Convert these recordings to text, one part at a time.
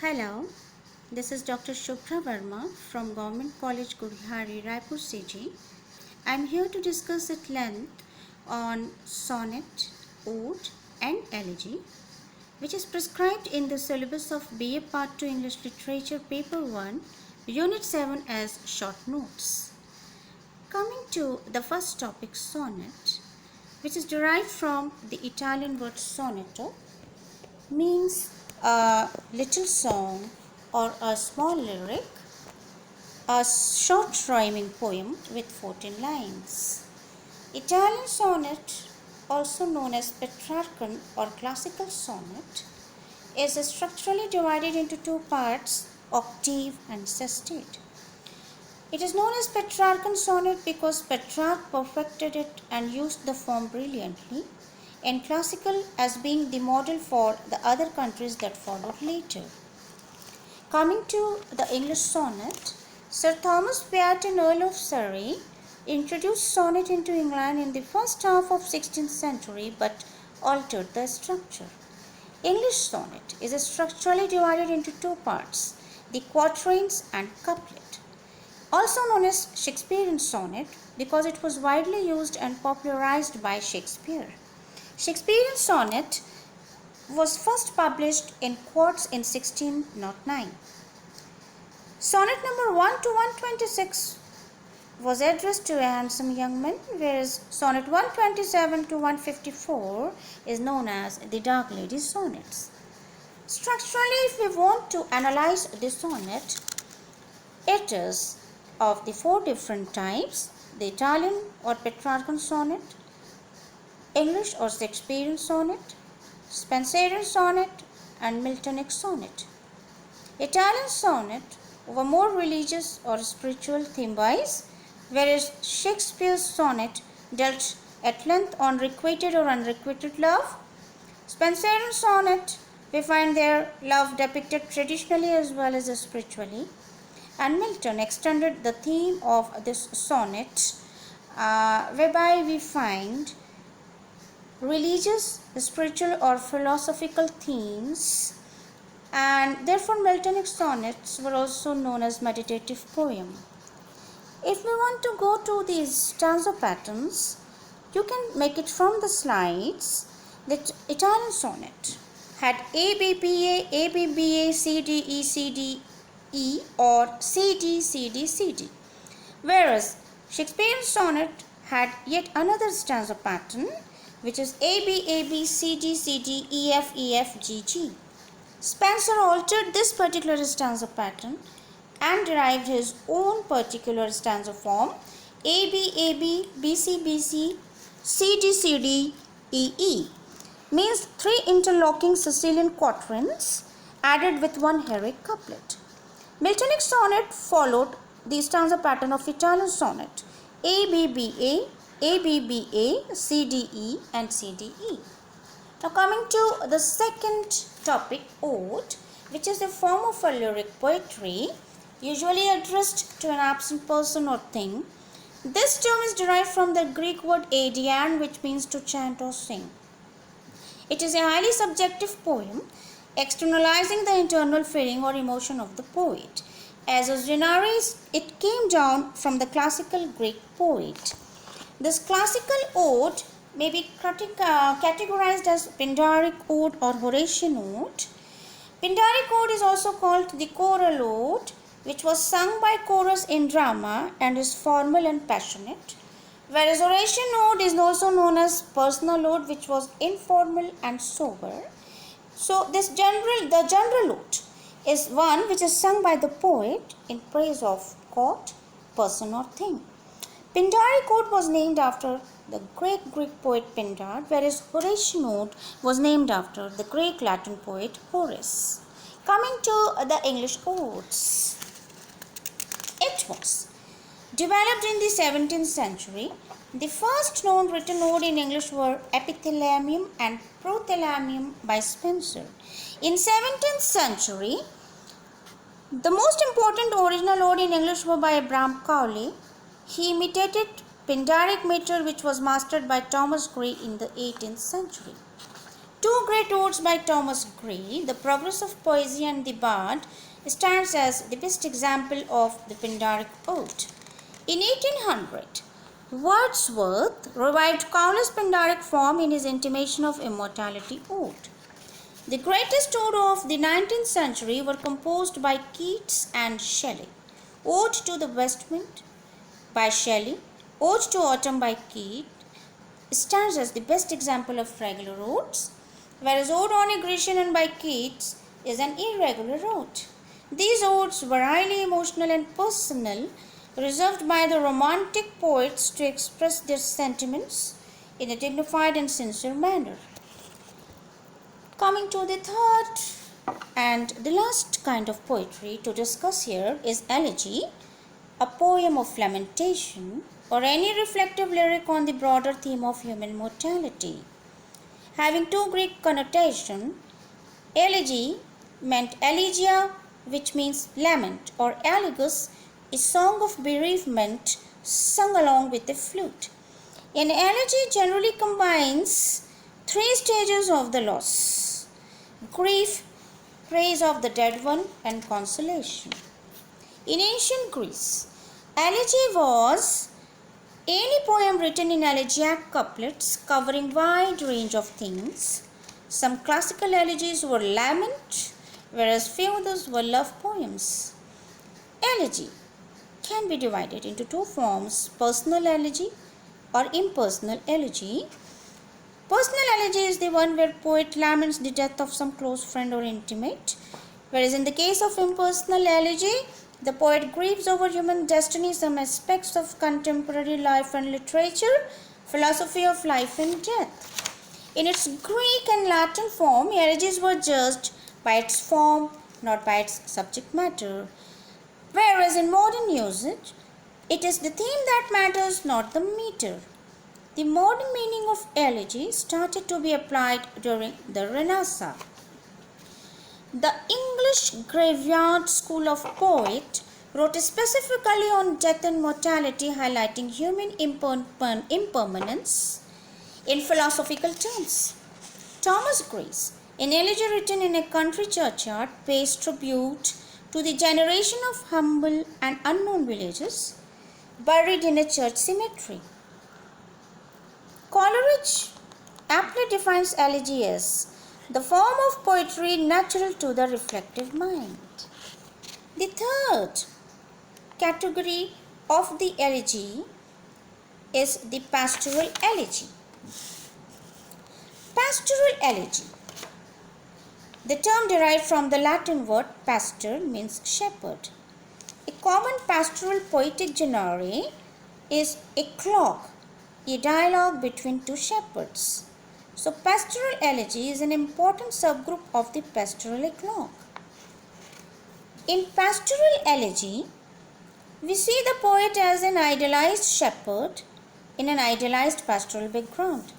Hello, this is Dr.Shubhra Verma from Government College Gudhiyari, Raipur CG. I am here to discuss at length on sonnet, ode and elegy, which is prescribed in the syllabus of BA Part 2 English Literature Paper 1, Unit 7 as short notes. Coming to the first topic, sonnet, which is derived from the Italian word sonetto, means a little song or a small lyric, a short rhyming poem with 14 lines. Italian sonnet, also known as Petrarchan or classical sonnet, is structurally divided into two parts, octave and sestet. It is known as Petrarchan sonnet because Petrarch perfected it and used the form brilliantly, and classical as being the model for the other countries that followed later. Coming to the English sonnet, Sir Thomas Beaton, Earl of Surrey, introduced sonnet into England in the first half of 16th century but altered the structure. English sonnet is structurally divided into two parts, the quatrains and couplet. Also known as Shakespearean sonnet because it was widely used and popularized by Shakespeare. Shakespearean sonnet was first published in quarts in 1609. Sonnet number 1 to 126 was addressed to a handsome young man, whereas sonnet 127 to 154 is known as the Dark Lady sonnets. Structurally, if we want to analyze the sonnet, it is of the four different types: the Italian or Petrarchan sonnet, English or Shakespearean sonnet, Spenserian sonnet and Miltonic sonnet. Italian sonnet were more religious or spiritual theme-wise, whereas Shakespeare's sonnet dealt at length on requited or unrequited love. Spenserian sonnet, we find their love depicted traditionally as well as spiritually, and Milton extended the theme of this sonnet, whereby we find religious, spiritual or philosophical themes, and therefore Miltonic sonnets were also known as meditative poem. If we want to go to these stanza patterns, you can make it from the slides. The Italian sonnet had ABBA, ABBA, CDE, CDE or CD, CD, CD, whereas Shakespearean sonnet had yet another stanza pattern, which is AB, AB, CD, CD, EF, EF, GG. Spenser altered this particular stanza pattern and derived his own particular stanza form, AB, AB, BC, BC, CD, CD, EE, means three interlocking Sicilian quatrains added with one heroic couplet. Miltonic sonnet followed the stanza pattern of Italian sonnet, ABBA, ABBA, CDE and CDE. Now coming to the second topic, ode, which is a form of a lyric poetry usually addressed to an absent person or thing. This term is derived from the Greek word aidian, which means to chant or sing. It is a highly subjective poem externalizing the internal feeling or emotion of the poet. As a genre, it came down from the classical Greek poet. This classical ode may be categorized as Pindaric ode or Horatian ode. Pindaric ode is also called the choral ode, which was sung by chorus in drama and is formal and passionate, whereas Horatian ode is also known as personal ode, which was informal and sober. So the general ode is one which is sung by the poet in praise of god, person or thing. Pindaric ode was named after the great Greek poet Pindar, whereas Horatian ode was named after the Greek Latin poet Horace. Coming to the English odes, it was developed in the 17th century. The first known written ode in English were Epithalamium and Prothalamium by Spenser. In 17th century, the most important original ode in English were by Abraham Cowley. He imitated Pindaric meter, which was mastered by Thomas Gray in the 18th century. Two two great odes by Thomas Gray, The Progress of Poesy and The Bard, stands as the best example of the Pindaric ode. In 1800, Wordsworth revived Cowley's Pindaric form in his Intimation of Immortality ode. The greatest ode of the 19th century were composed by Keats and Shelley. Ode to the West Wind by Shelley, Ode to Autumn by Keats stands as the best example of regular odes, whereas Ode on a Grecian by Keats is an irregular ode. These odes were highly emotional and personal, reserved by the romantic poets to express their sentiments in a dignified and sincere manner. Coming to the third and the last kind of poetry to discuss here is elegy, a poem of lamentation or any reflective lyric on the broader theme of human mortality. Having two Greek connotations, elegy meant elegia, which means lament, or elegus, a song of bereavement sung along with a flute. An elegy generally combines three stages of the loss: grief, praise of the dead one, and consolation. In ancient Greece, elegy was any poem written in elegiac couplets covering wide range of themes. Some classical elegies were lament, whereas few others were love poems. Elegy can be divided into two forms: personal elegy or impersonal elegy. Personal elegy is the one where poet laments the death of some close friend or intimate, whereas in the case of impersonal elegy, the poet grieves over human destiny, some aspects of contemporary life and literature, philosophy of life and death. In its Greek and Latin form, elegies were judged by its form, not by its subject matter. Whereas in modern usage, it is the theme that matters, not the meter. The modern meaning of elegy started to be applied during the Renaissance. The English Graveyard School of Poets wrote specifically on death and mortality, highlighting human impermanence in philosophical terms. Thomas Gray, an elegy written in a country churchyard, pays tribute to the generation of humble and unknown villagers buried in a church cemetery. Coleridge aptly defines elegy as the form of poetry natural to the reflective mind. The third category of the elegy is the pastoral elegy. Pastoral elegy. The term derived from the Latin word pastor means shepherd. A common pastoral poetic genre is a clogue, a dialogue between two shepherds. So, pastoral elegy is an important subgroup of the pastoral eclogue. In pastoral elegy, we see the poet as an idealized shepherd in an idealized pastoral background.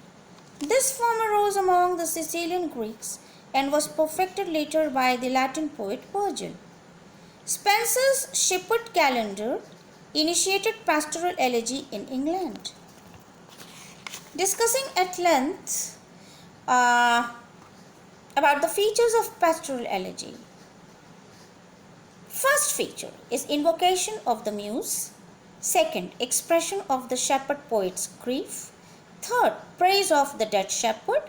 This form arose among the Sicilian Greeks and was perfected later by the Latin poet Virgil. Spenser's Shepherd Calendar initiated pastoral elegy in England. Discussing at length about the features of pastoral elegy. First feature is invocation of the muse. Second, expression of the shepherd poet's grief. Third, praise of the dead shepherd.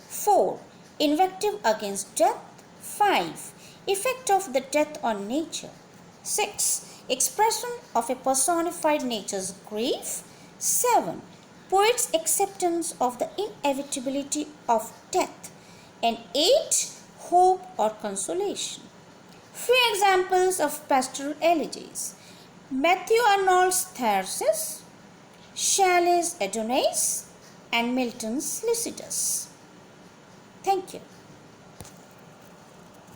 4. Invective against death. 5. Effect of the death on nature. 6. Expression of a personified nature's grief. 7. Poet's acceptance of the inevitability of death. And 8. Hope or consolation. Few examples of pastoral elegies: Matthew Arnold's Tharsis, Shelley's Adonais, and Milton's Lycidas. Thank you.